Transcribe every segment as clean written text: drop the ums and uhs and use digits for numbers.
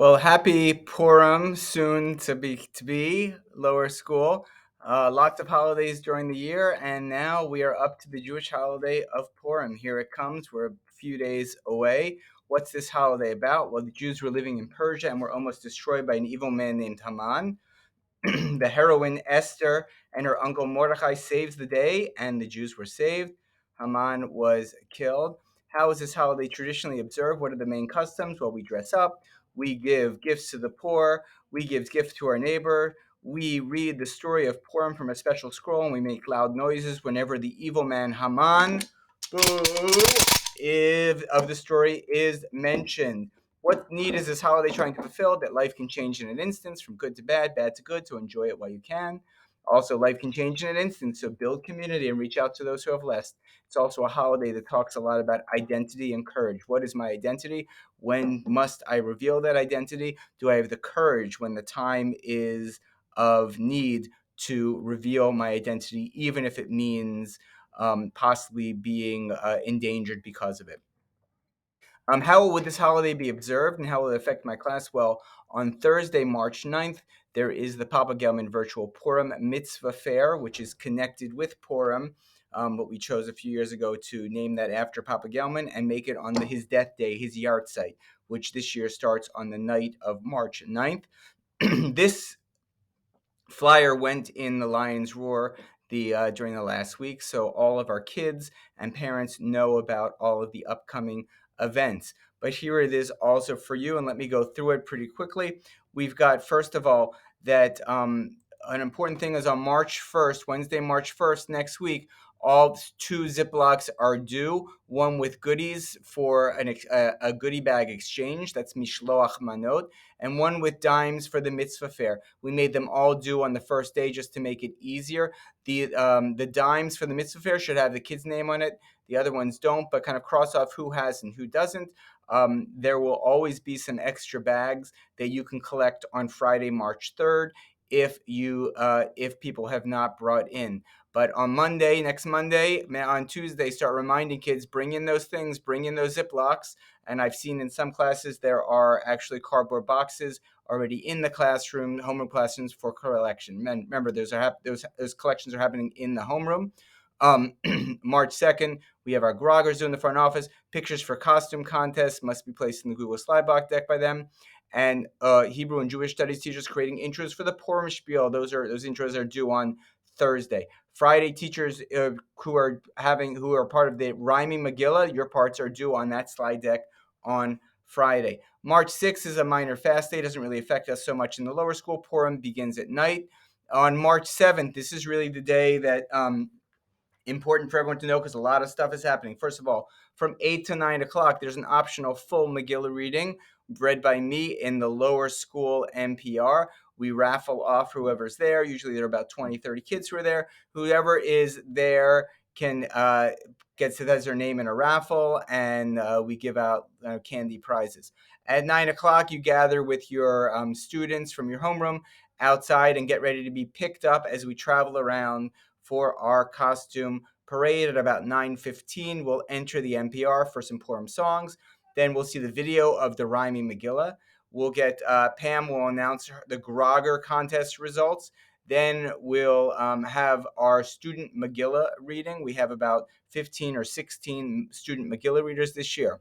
Well, happy Purim, soon to be lower school. Lots of holidays during the year, and now we are up to the Jewish holiday of Purim. Here it comes. We're a few days away. What's this holiday about? Well, the Jews were living in Persia and were almost destroyed by an evil man named Haman. The heroine Esther and her uncle Mordechai saves the day, and the Jews were saved. Haman was killed. How is this holiday traditionally observed? What are the main customs? Well, we dress up, we give gifts to the poor, we give gifts to our neighbor, we read the story of Purim from a special scroll, and we make loud noises whenever the evil man Haman, if of the story is mentioned. What need is this holiday trying to fulfill? That life can change in an instant, from good to bad to good, so enjoy it while you can. Also, life can change in an instant, so build community and reach out to those who have less. It's also a holiday that talks a lot about identity and courage. What is my identity? When must I reveal that identity? Do I have the courage when the time is of need to reveal my identity, even if it means possibly being endangered because of it? How would this holiday be observed and how will it affect my class? Well, on Thursday, March 9th, there is the Papa Gelman Virtual Purim Mitzvah Fair, which is connected with Purim. But we chose a few years ago to name that after Papa Gelman and make it on his death day, his yard site, which this year starts on the night of March 9th. This flyer went in the Lion's Roar during the last week, so all of our kids and parents know about all of the upcoming events. But here it is also for you, and let me go through it pretty quickly. We've got, first of all, that an important thing is on March 1st, Wednesday, March 1st, next week, all two Ziplocs are due, one with goodies for a goodie bag exchange, that's Mishloach Manot, and one with dimes for the mitzvah fair. We made them all due on the first day just to make it easier. The dimes for the mitzvah fair should have the kid's name on it. The other ones don't, but kind of cross off who has and who doesn't. There will always be some extra bags that you can collect on Friday, March 3rd, if people have not brought in. But on Monday, next Monday, on Tuesday, start reminding kids, bring in those things, bring in those Ziplocs. And I've seen in some classes there are actually cardboard boxes already in the classroom, homeroom classrooms for collection. Remember, those collections are happening in the homeroom. March 2nd, we have our groggers doing the front office. Pictures for costume contests must be placed in the Google slide box deck by them. And Hebrew and Jewish studies teachers creating intros for the Purim spiel. Those intros are due on Thursday. Friday, teachers who are part of the rhyming Megillah, your parts are due on that slide deck on Friday. March 6th is a minor fast day. It doesn't really affect us so much in the lower school. Purim begins at night. On March 7th, this is really the day that important for everyone to know because a lot of stuff is happening. First of all, from 8 to 9 o'clock, there's an optional full Megillah reading read by me in the lower school NPR. We raffle off whoever's there. Usually there are about 20, 30 kids who are there. Whoever is there can has their name in a raffle, and we give out candy prizes. At 9 o'clock, you gather with your students from your homeroom outside and get ready to be picked up as we travel around for our costume parade. At about 9:15, we'll enter the NPR for some Purim songs. Then we'll see the video of the rhyming Megillah. We'll get Pam will announce the Grogger contest results. Then we'll have our student Megillah reading. We have about 15 or 16 student Megillah readers this year.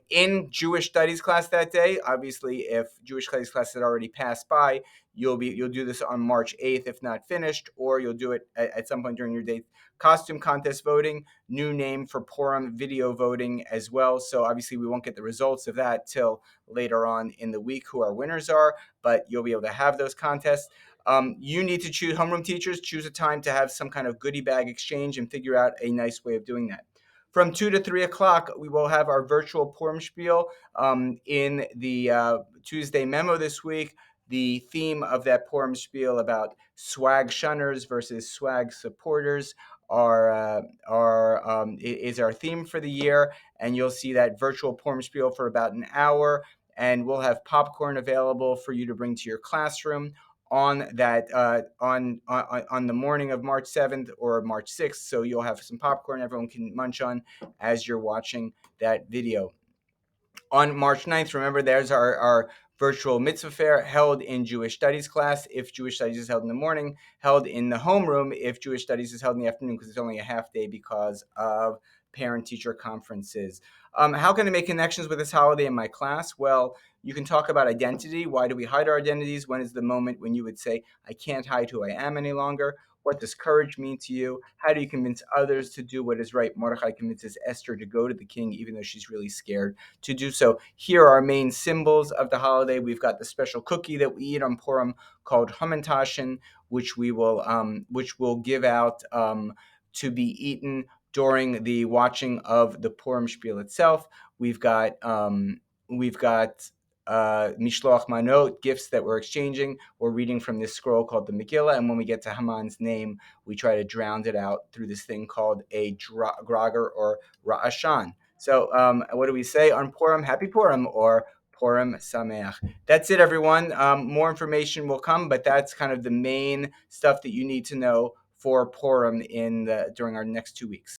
In Jewish studies class that day, obviously, if Jewish studies class had already passed by, you'll do this on March 8th if not finished, or you'll do it at some point during your day. Costume contest voting, new name for Purim video voting as well. So obviously we won't get the results of that till later on in the week who our winners are, but you'll be able to have those contests. You need to choose, homeroom teachers, choose a time to have some kind of goodie bag exchange and figure out a nice way of doing that. From 2 to 3 o'clock, we will have our virtual Purim spiel. In the Tuesday memo this week, the theme of that Purim spiel about swag shunners versus swag supporters is our theme for the year, and you'll see that virtual Purim spiel for about an hour, and we'll have popcorn available for you to bring to your classroom on that on the morning of March 7th or March 6th. So you'll have some popcorn everyone can munch on as you're watching that video. On March 9th, remember, there's our virtual mitzvah fair held in Jewish studies class if Jewish studies is held in the morning, held in the homeroom if Jewish studies is held in the afternoon because it's only a half day because of parent-teacher conferences. How can I make connections with this holiday in my class? Well, you can talk about identity. Why do we hide our identities? When is the moment when you would say, I can't hide who I am any longer? What does courage mean to you? How do you convince others to do what is right? Mordechai convinces Esther to go to the king, even though she's really scared to do so. Here are our main symbols of the holiday. We've got the special cookie that we eat on Purim called Hamantashen, which we'll give out to be eaten during the watching of the Purim spiel itself. We've got Mishloach Manot, gifts that we're exchanging. We're reading from this scroll called the Megillah, and when we get to Haman's name, we try to drown it out through this thing called a Grager or Ra'ashan. So what do we say on Purim? Happy Purim or Purim Sameach. That's it, everyone. More information will come, but that's kind of the main stuff that you need to know for Purim during our next 2 weeks.